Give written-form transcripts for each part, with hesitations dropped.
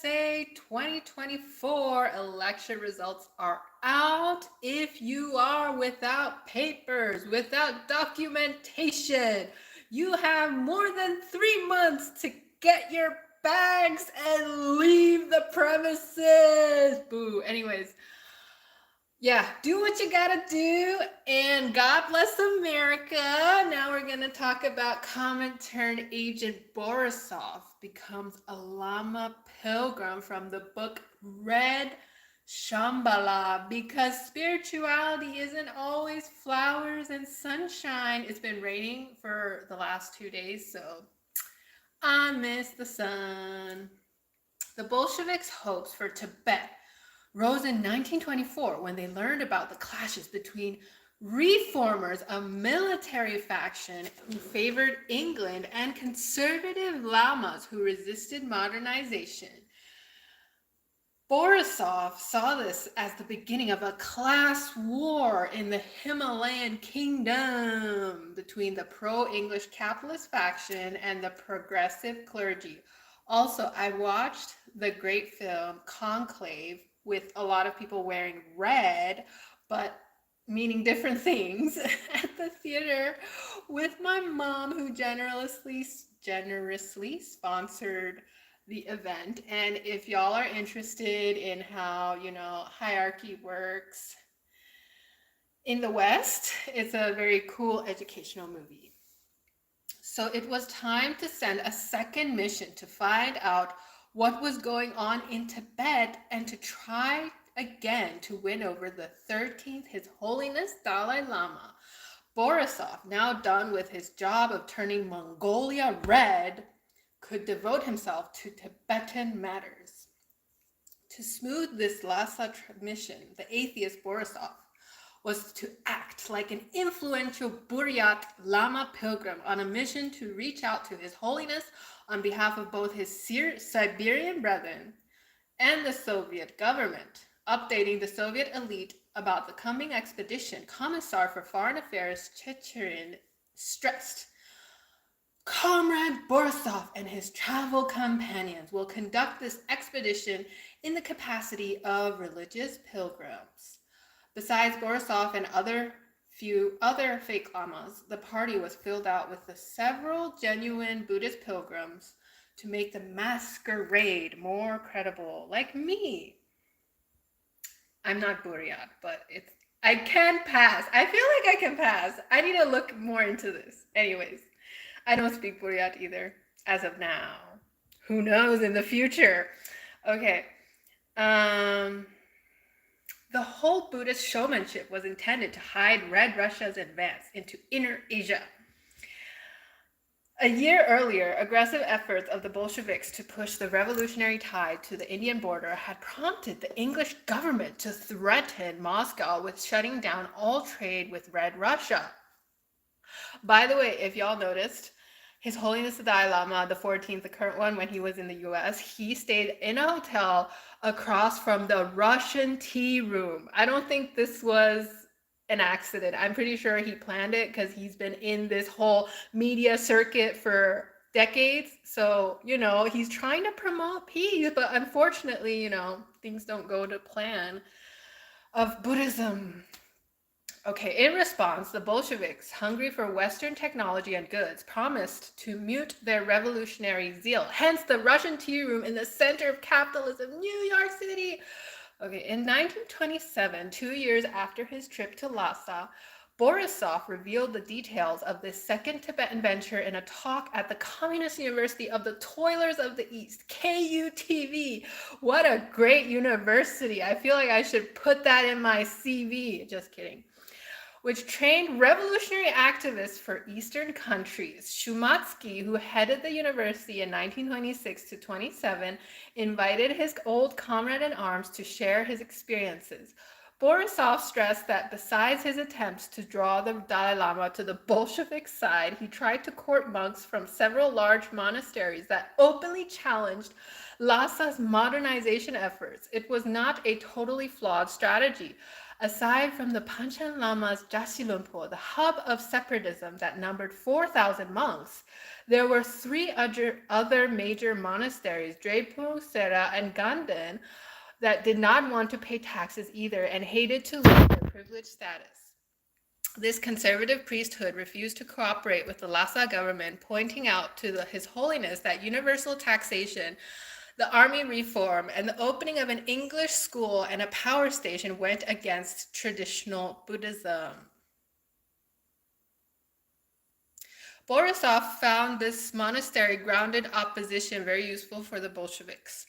USA 2024 election results are out. If you are without papers, without documentation, you have more than 3 months to get your bags and leave the premises. Boo. Anyways, yeah, do what you gotta do, and God bless America. Now we're gonna talk about Comintern agent Borisov becomes a Lama pilgrim from the book Red Shambhala, because spirituality isn't always flowers and sunshine. It's been raining for the last 2 days, so I miss the sun. The Bolsheviks' hopes for Tibet rose in 1924 when they learned about the clashes between reformers, a military faction who favored England, and conservative lamas who resisted modernization. Borisov saw this as the beginning of a class war in the Himalayan kingdom between the pro-English capitalist faction and the progressive clergy. Also, I watched the great film Conclave with a lot of people wearing red, but meaning different things at the theater with my mom, who generously sponsored the event. And if y'all are interested in how, hierarchy works in the West, it's a very cool educational movie. So it was time to send a second mission to find out what was going on in Tibet and to try again to win over the 13th His Holiness Dalai Lama. Borisov, now done with his job of turning Mongolia red, could devote himself to Tibetan matters. To smooth this Lhasa mission, the atheist Borisov was to act like an influential Buryat Lama pilgrim on a mission to reach out to His Holiness on behalf of both his Siberian brethren and the Soviet government. Updating the Soviet elite about the coming expedition, Commissar for Foreign Affairs Treacherous stressed, Comrade Borisov and his travel companions will conduct this expedition in the capacity of religious pilgrims. Besides Borisov and few other fake lamas, the party was filled out with the several genuine Buddhist pilgrims to make the masquerade more credible, like me. I'm not Buryat, but I can pass. I feel like I can pass. I need to look more into this. Anyways, I don't speak Buryat either, as of now. Who knows in the future? Okay. The whole Buddhist showmanship was intended to hide Red Russia's advance into Inner Asia. A year earlier, aggressive efforts of the Bolsheviks to push the revolutionary tide to the Indian border had prompted the English government to threaten Moscow with shutting down all trade with Red Russia. By the way, if y'all noticed, His Holiness the Dalai Lama, the 14th, the current one, when he was in the US, he stayed in a hotel across from the Russian tea room. I don't think this was an accident. I'm pretty sure he planned it because he's been in this whole media circuit for decades. So, he's trying to promote peace, but unfortunately, things don't go to plan of Buddhism. Okay, in response, the Bolsheviks, hungry for Western technology and goods, promised to mute their revolutionary zeal. Hence the Russian tea room in the center of capitalism, New York City. Okay, in 1927, 2 years after his trip to Lhasa, Borisov revealed the details of this second Tibetan venture in a talk at the Communist University of the Toilers of the East, KUTV. What a great university. I feel like I should put that in my CV. Just kidding. Which trained revolutionary activists for Eastern countries. Shumatsky, who headed the university in 1926 to 27, invited his old comrade in arms to share his experiences. Borisov stressed that besides his attempts to draw the Dalai Lama to the Bolshevik side, he tried to court monks from several large monasteries that openly challenged Lhasa's modernization efforts. It was not a totally flawed strategy. Aside from the Panchen Lama's Jasilumpo, the hub of separatism that numbered 4,000 monks, There were three other major monasteries, Drapu, Sera, and Ganden, that did not want to pay taxes either and hated to lose their privileged status. This conservative priesthood refused to cooperate with the Lhasa government, pointing out to His Holiness that universal taxation, the army reform, and the opening of an English school and a power station went against traditional Buddhism. Borisov found this monastery grounded opposition very useful for the Bolsheviks.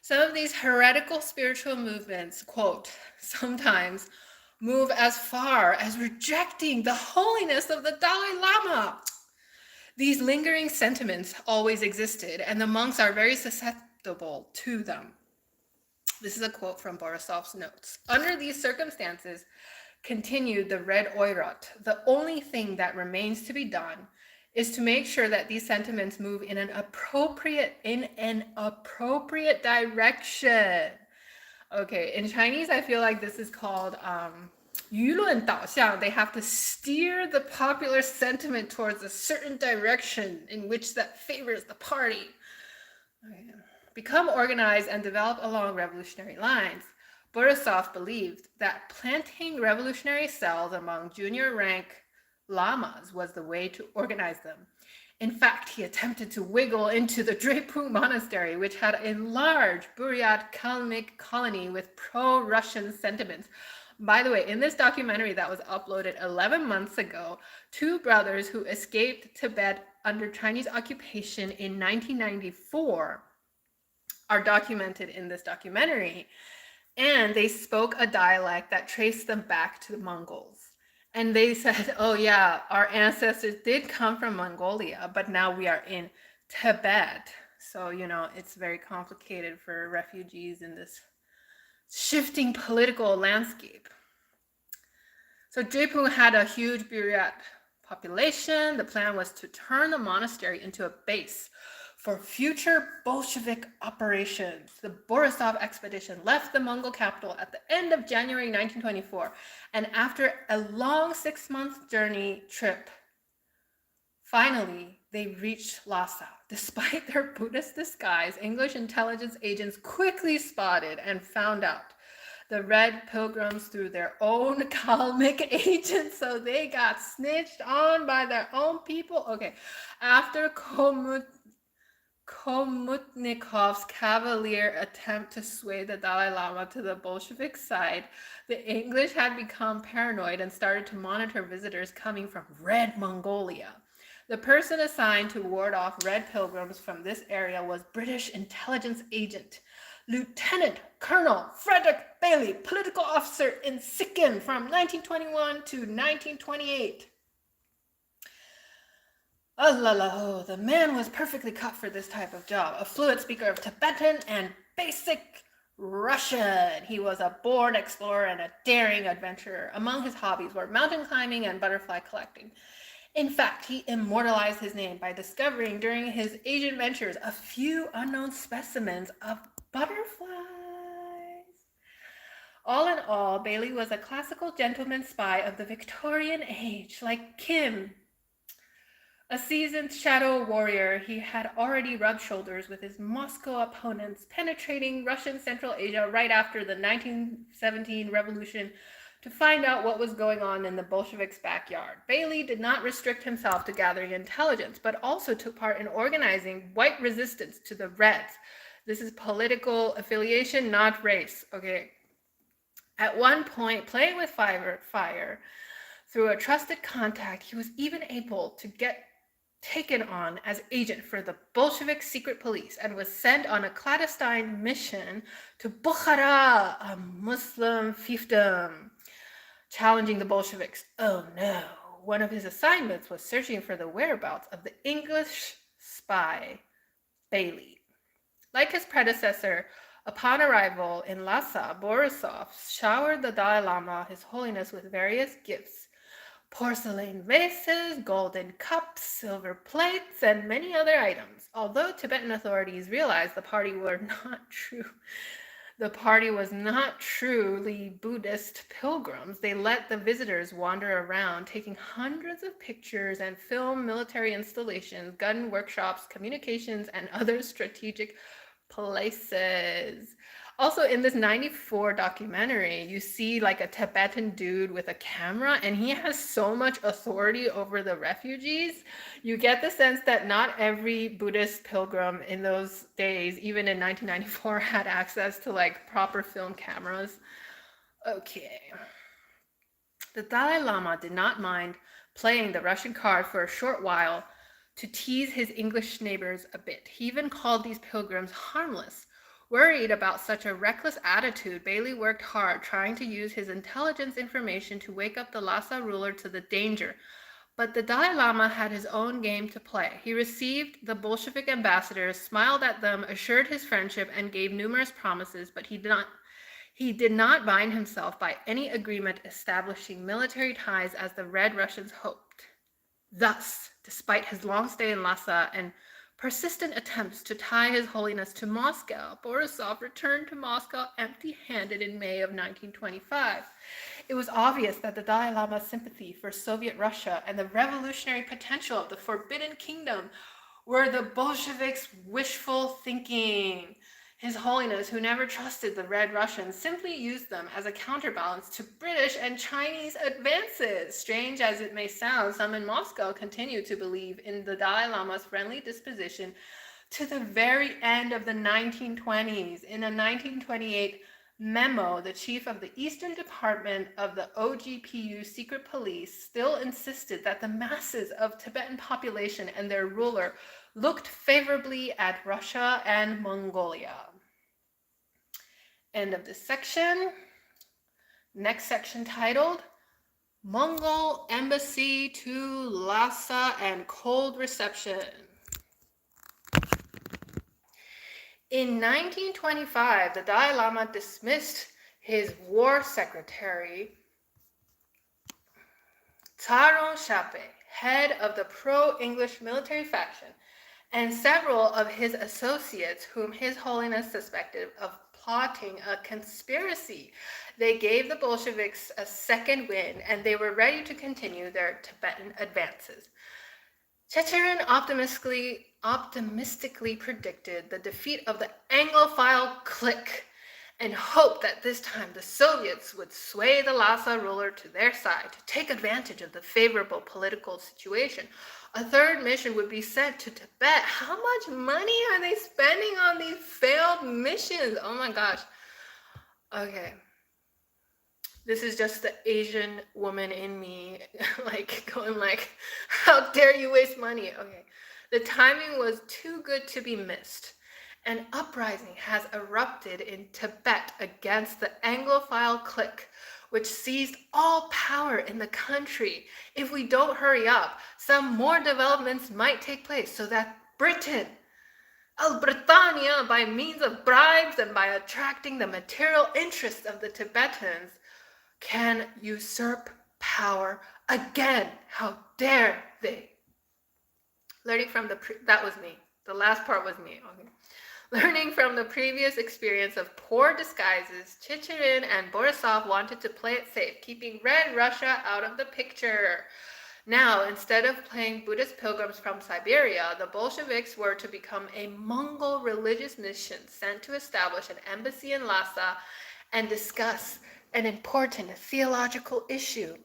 Some of these heretical spiritual movements, quote, sometimes move as far as rejecting the holiness of the Dalai Lama. These lingering sentiments always existed, and the monks are very susceptible to them. This is a quote from Borisov's notes. Under these circumstances, continued the Red OIRAT, the only thing that remains to be done is to make sure that these sentiments move in an appropriate direction. Okay, in Chinese, I feel like this is called 舆论导向. They have to steer the popular sentiment towards a certain direction in which that favors the party. Okay. Become organized and develop along revolutionary lines. Borisov believed that planting revolutionary cells among junior rank lamas was the way to organize them. In fact, he attempted to wiggle into the Drapu monastery, which had a large Buryat Kalmyk colony with pro-Russian sentiments. By the way, in this documentary that was uploaded 11 months ago, two brothers who escaped Tibet under Chinese occupation in 1994 are documented in this documentary. And they spoke a dialect that traced them back to the Mongols. And they said, oh yeah, our ancestors did come from Mongolia, but now we are in Tibet. So, you know, it's very complicated for refugees in this shifting political landscape. So Drapu had a huge Buryat population. The plan was to turn the monastery into a base for future Bolshevik operations. The Borisov expedition left the Mongol capital at the end of January 1924, and after a long 6-month journey trip, finally they reached Lhasa. Despite their Buddhist disguise, English intelligence agents quickly spotted and found out the red pilgrims through their own Kalmyk agents, so they got snitched on by their own people. Okay, after Komutnikov's cavalier attempt to sway the Dalai Lama to the Bolshevik side, the English had become paranoid and started to monitor visitors coming from Red Mongolia. The person assigned to ward off Red pilgrims from this area was British intelligence agent Lieutenant Colonel Frederick Bailey, political officer in Sikkim from 1921 to 1928. Oh, the man was perfectly cut for this type of job. A fluent speaker of Tibetan and basic Russian. He was a born explorer and a daring adventurer. Among his hobbies were mountain climbing and butterfly collecting. In fact, he immortalized his name by discovering during his Asian ventures a few unknown specimens of butterflies. All in all, Bailey was a classical gentleman spy of the Victorian age, like Kim. A seasoned shadow warrior, he had already rubbed shoulders with his Moscow opponents, penetrating Russian Central Asia right after the 1917 revolution to find out what was going on in the Bolsheviks' backyard. Bailey did not restrict himself to gathering intelligence, but also took part in organizing white resistance to the Reds. This is political affiliation, not race, okay? At one point, playing with fire, through a trusted contact, he was even able to get taken on as agent for the Bolshevik secret police and was sent on a clandestine mission to Bukhara, a Muslim fiefdom, challenging the Bolsheviks. Oh no, one of his assignments was searching for the whereabouts of the English spy, Bailey. Like his predecessor, upon arrival in Lhasa, Borisov showered the Dalai Lama, His Holiness, with various gifts: porcelain vases, golden cups, silver plates, and many other items. Although Tibetan authorities realized the party were not true, The party was not truly Buddhist pilgrims. They let the visitors wander around, taking hundreds of pictures and film military installations, gun workshops, communications, and other strategic places. Also, in this 94 documentary, you see like a Tibetan dude with a camera, and he has so much authority over the refugees. You get the sense that not every Buddhist pilgrim in those days, even in 1994, had access to like proper film cameras. Okay. The Dalai Lama did not mind playing the Russian card for a short while to tease his English neighbors a bit. He even called these pilgrims harmless. Worried about such a reckless attitude, Bailey worked hard trying to use his intelligence information to wake up the Lhasa ruler to the danger. But the Dalai Lama had his own game to play. He received the Bolshevik ambassadors, smiled at them, assured his friendship, and gave numerous promises, but he did not bind himself by any agreement establishing military ties as the Red Russians hoped. Thus, despite his long stay in Lhasa and persistent attempts to tie His Holiness to Moscow, Borisov returned to Moscow empty-handed in May of 1925. It was obvious that the Dalai Lama's sympathy for Soviet Russia and the revolutionary potential of the Forbidden Kingdom were the Bolsheviks' wishful thinking. His Holiness, who never trusted the Red Russians, simply used them as a counterbalance to British and Chinese advances. Strange as it may sound, some in Moscow continued to believe in the Dalai Lama's friendly disposition to the very end of the 1920s. In a 1928 memo, the chief of the Eastern Department of the OGPU secret police still insisted that the masses of Tibetan population and their ruler looked favorably at Russia and Mongolia. End of this section. Next section titled Mongol Embassy to Lhasa and Cold Reception. In 1925, the Dalai Lama dismissed his war secretary, Tsaron Shape, head of the pro-English military faction, and several of his associates whom His Holiness suspected of plotting a conspiracy. They gave the Bolsheviks a second wind, and they were ready to continue their Tibetan advances. Treacherous optimistically predicted the defeat of the Anglophile clique and hoped that this time the Soviets would sway the Lhasa ruler to their side to take advantage of the favorable political situation. A third mission would be sent to Tibet. How much money are they spending on these failed missions? Oh my gosh. Okay. This is just the Asian woman in me, going how dare you waste money? Okay. The timing was too good to be missed. An uprising has erupted in Tibet against the Anglophile clique, which seized all power in the country. If we don't hurry up, some more developments might take place so that Britain, Britannia, by means of bribes and by attracting the material interests of the Tibetans, can usurp power again. How dare they? Learning from that was me. The last part was me. Okay. Learning from the previous experience of poor disguises, Chicherin and Borisov wanted to play it safe, keeping Red Russia out of the picture. Now, instead of playing Buddhist pilgrims from Siberia, the Bolsheviks were to become a Mongol religious mission sent to establish an embassy in Lhasa and discuss an important theological issue.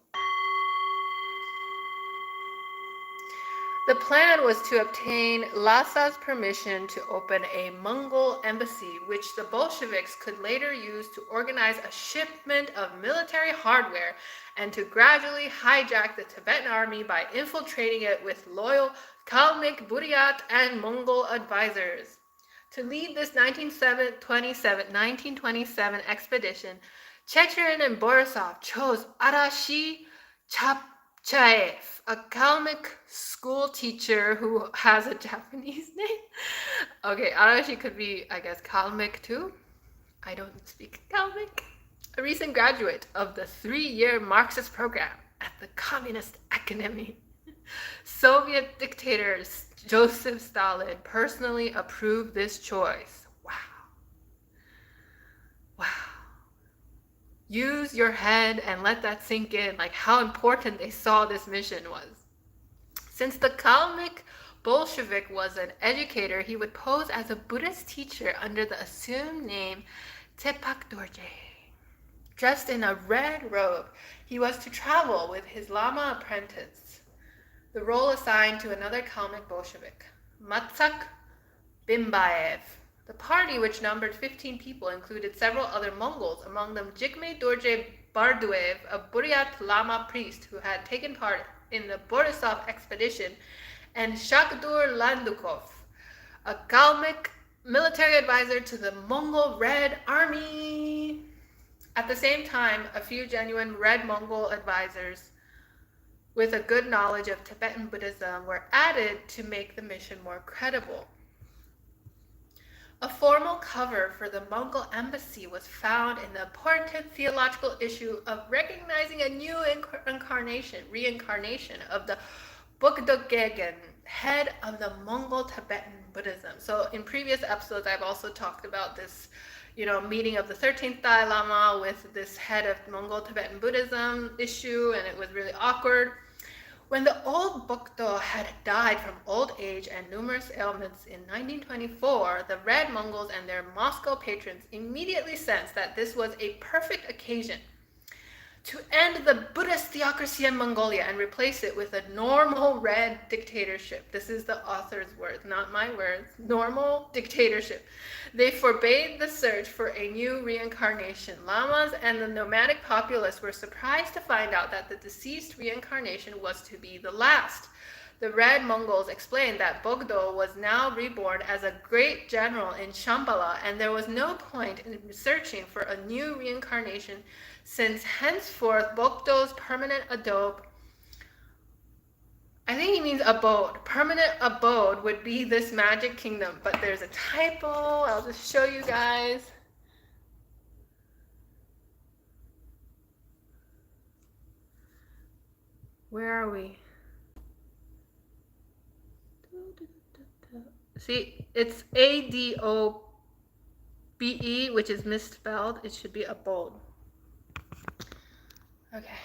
The plan was to obtain Lhasa's permission to open a Mongol embassy, which the Bolsheviks could later use to organize a shipment of military hardware and to gradually hijack the Tibetan army by infiltrating it with loyal Kalmyk, Buryat, and Mongol advisors. To lead this 1927 expedition, Treacherous and Borisov chose Rajarshi Chapayev, a Kalmyk school teacher who has a Japanese name. Okay, Rajarshi could be, I guess, Kalmyk too. I don't speak Kalmyk. A recent graduate of the 3-year Marxist program at the Communist Academy. Soviet dictator Joseph Stalin personally approved this choice. Wow. use your head and let that sink in, like how important they saw this mission was. Since the Kalmyk Bolshevik was an educator, he would pose as a Buddhist teacher under the assumed name Tepak Dorje. Dressed in a red robe, he was to travel with his Lama apprentice, the role assigned to another Kalmyk Bolshevik, Matsak Bimbaev. The party, which numbered 15 people, included several other Mongols, among them Jigme Dorje Barduev, a Buryat Lama priest who had taken part in the Borisov expedition, and Shakdur Landukov, a Kalmyk military advisor to the Mongol Red Army. At the same time, a few genuine Red Mongol advisors with a good knowledge of Tibetan Buddhism were added to make the mission more credible. A formal cover for the Mongol embassy was found in the important theological issue of recognizing a new reincarnation of the Bogdogegen, head of the Mongol Tibetan Buddhism. So in previous episodes, I've also talked about this, meeting of the 13th Dalai Lama with this head of Mongol Tibetan Buddhism issue, and it was really awkward. When the old Bogdo had died from old age and numerous ailments in 1924, the Red Mongols and their Moscow patrons immediately sensed that this was a perfect occasion to end the Buddhist theocracy in Mongolia and replace it with a normal red dictatorship. This is the author's words, not my words. Normal dictatorship. They forbade the search for a new reincarnation. Lamas and the nomadic populace were surprised to find out that the deceased reincarnation was to be the last. The Red Mongols explained that Bogdo was now reborn as a great general in Shambhala, and there was no point in searching for a new reincarnation, since henceforth Bogdo's permanent abode, I think he means abode, permanent abode would be this magic kingdom. But there's a typo, I'll just show you guys. Where are we? See, it's A-D-O-B-E, which is misspelled. It should be abode. Okay.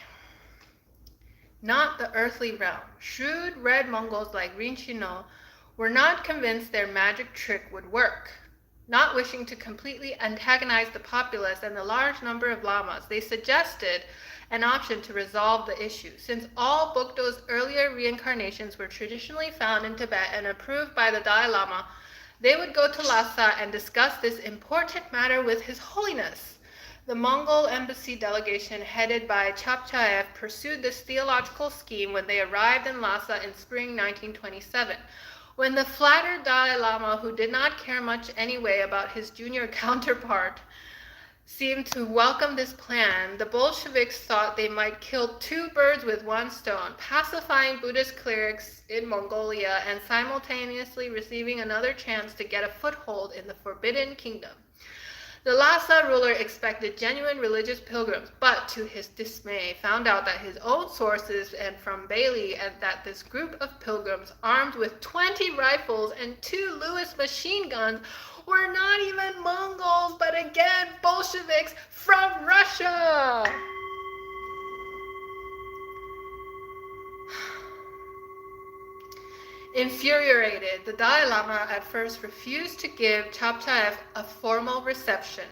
Not the earthly realm. Shrewd Red Mongols like Rinchino were not convinced their magic trick would work. Not wishing to completely antagonize the populace and the large number of lamas, they suggested an option to resolve the issue. Since all Bogdo's earlier reincarnations were traditionally found in Tibet and approved by the Dalai Lama, they would go to Lhasa and discuss this important matter with His Holiness. The Mongol embassy delegation headed by Chapchaev pursued this theological scheme when they arrived in Lhasa in spring 1927. When the flattered Dalai Lama, who did not care much anyway about his junior counterpart, seemed to welcome this plan, the Bolsheviks thought they might kill two birds with one stone, pacifying Buddhist clerics in Mongolia and simultaneously receiving another chance to get a foothold in the Forbidden Kingdom. The Lhasa ruler expected genuine religious pilgrims, but to his dismay found out that his own sources and from Bailey and that this group of pilgrims armed with 20 rifles and 2 Lewis machine guns were not even Mongols, but again Bolsheviks from Russia. Infuriated, the Dalai Lama at first refused to give Chapchaev a formal reception.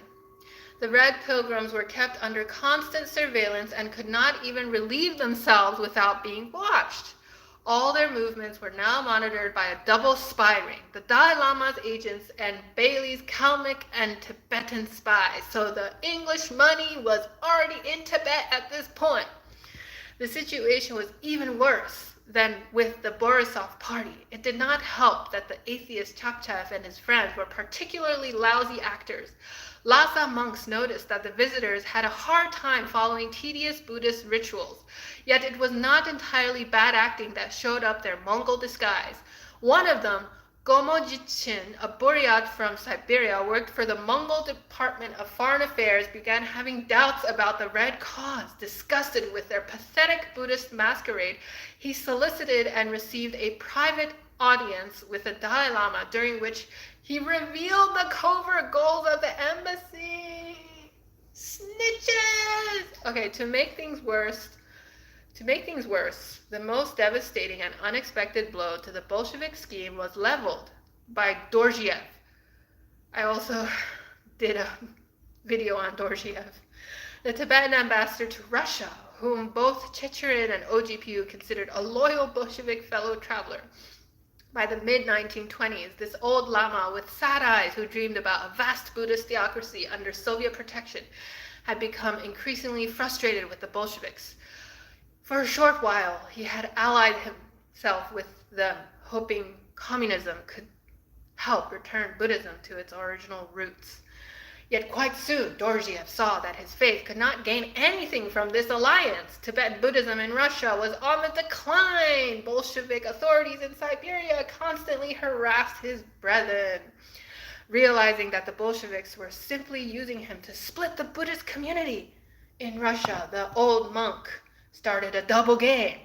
The Red Pilgrims were kept under constant surveillance and could not even relieve themselves without being watched. All their movements were now monitored by a double spy ring, the Dalai Lama's agents and Bailey's Kalmyk and Tibetan spies. So the English money was already in Tibet at this point. The situation was even worse than with the Borisov party. It did not help that the atheist Chapchaev and his friends were particularly lousy actors. Lhasa monks noticed that the visitors had a hard time following tedious Buddhist rituals, yet it was not entirely bad acting that showed up their Mongol disguise. One of them, Gomojichin, a Buryat from Siberia, worked for the Mongol Department of Foreign Affairs, began having doubts about the Red cause. Disgusted with their pathetic Buddhist masquerade, he solicited and received a private audience with the Dalai Lama, during which he revealed the covert goals of the embassy. Snitches! Okay, to make things worse, the most devastating and unexpected blow to the Bolshevik scheme was leveled by Dorjiev. I also did a video on Dorjiev, the Tibetan ambassador to Russia, whom both Checherin and OGPU considered a loyal Bolshevik fellow traveler. By the mid-1920s, this old Lama with sad eyes who dreamed about a vast Buddhist theocracy under Soviet protection had become increasingly frustrated with the Bolsheviks. For a short while, he had allied himself with them, hoping communism could help return Buddhism to its original roots. Yet quite soon, Dorjiev saw that his faith could not gain anything from this alliance. Tibetan Buddhism in Russia was on the decline. Bolshevik authorities in Siberia constantly harassed his brethren. Realizing that the Bolsheviks were simply using him to split the Buddhist community in Russia, the old monk started a double game.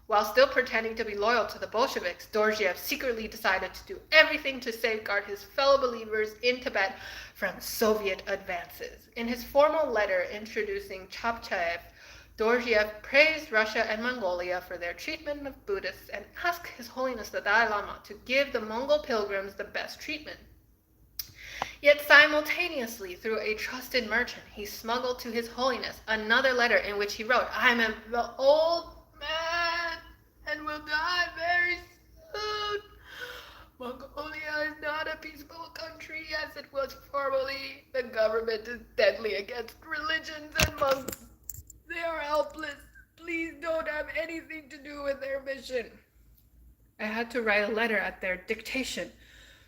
While still pretending to be loyal to the Bolsheviks, Dorjiev secretly decided to do everything to safeguard his fellow believers in Tibet from Soviet advances. In his formal letter introducing Chapchaev, Dorjiev praised Russia and Mongolia for their treatment of Buddhists and asked His Holiness the Dalai Lama to give the Mongol pilgrims the best treatment. Yet simultaneously, through a trusted merchant, he smuggled to His Holiness another letter in which he wrote, "I'm an old man and will die very soon. Mongolia is not a peaceful country as it was formerly. The government is deadly against religions and monks. They are helpless. Please don't have anything to do with their mission. I had to write a letter at their dictation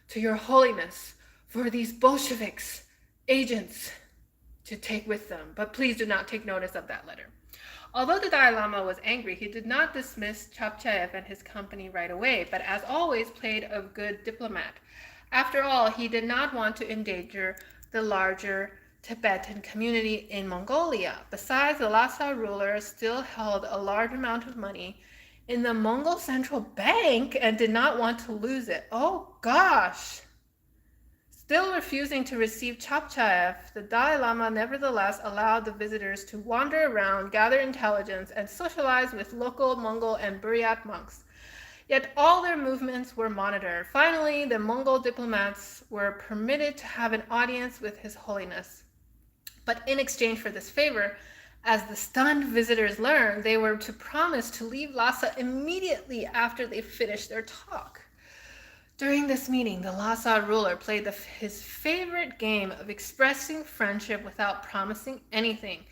to Your Holiness for these Bolsheviks, agents, to take with them. But please do not take notice of that letter." Although the Dalai Lama was angry, he did not dismiss Chapchaev and his company right away, but as always played a good diplomat. After all, he did not want to endanger the larger Tibetan community in Mongolia. Besides, the Lhasa ruler still held a large amount of money in the Mongol central bank and did not want to lose it. Oh gosh! Still refusing to receive Chapchaev, the Dalai Lama nevertheless allowed the visitors to wander around, gather intelligence, and socialize with local Mongol and Buryat monks. Yet all their movements were monitored. Finally, the Mongol diplomats were permitted to have an audience with His Holiness. But in exchange for this favor, as the stunned visitors learned, they were to promise to leave Lhasa immediately after they finished their talk. During this meeting, the Lhasa ruler played his favorite game of expressing friendship without promising anything.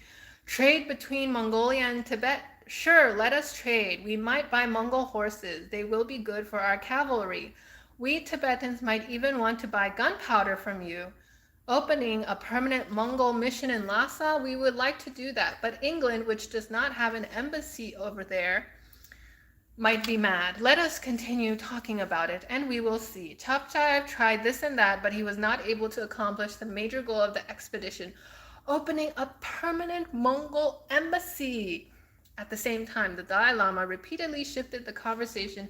Trade between Mongolia and Tibet? Sure, let us trade. We might buy Mongol horses. They will be good for our cavalry. We Tibetans might even want to buy gunpowder from you. Opening a permanent Mongol mission in Lhasa? We would like to do that. But England, which does not have an embassy over there, might be mad. Let us continue talking about it, and we will see. Chapchaev tried this and that, but he was not able to accomplish the major goal of the expedition, opening a permanent Mongol embassy. At the same time, the Dalai Lama repeatedly shifted the conversation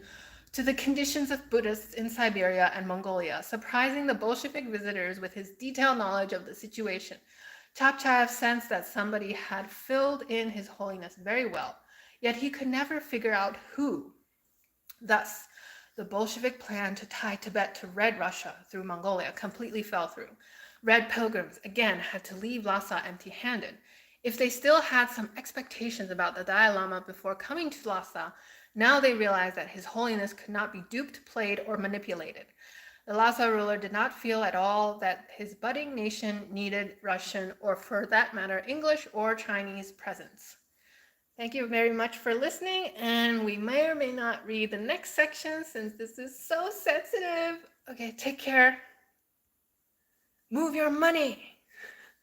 to the conditions of Buddhists in Siberia and Mongolia, surprising the Bolshevik visitors with his detailed knowledge of the situation. Chapchaev sensed that somebody had filled in His Holiness very well, yet he could never figure out who. Thus, the Bolshevik plan to tie Tibet to Red Russia through Mongolia completely fell through. Red pilgrims again had to leave Lhasa empty-handed. If they still had some expectations about the Dalai Lama before coming to Lhasa, now they realized that His Holiness could not be duped, played, or manipulated. The Lhasa ruler did not feel at all that his budding nation needed Russian, or for that matter, English or Chinese presence. Thank you very much for listening, and we may or may not read the next section since this is so sensitive. Okay, take care. Move your money.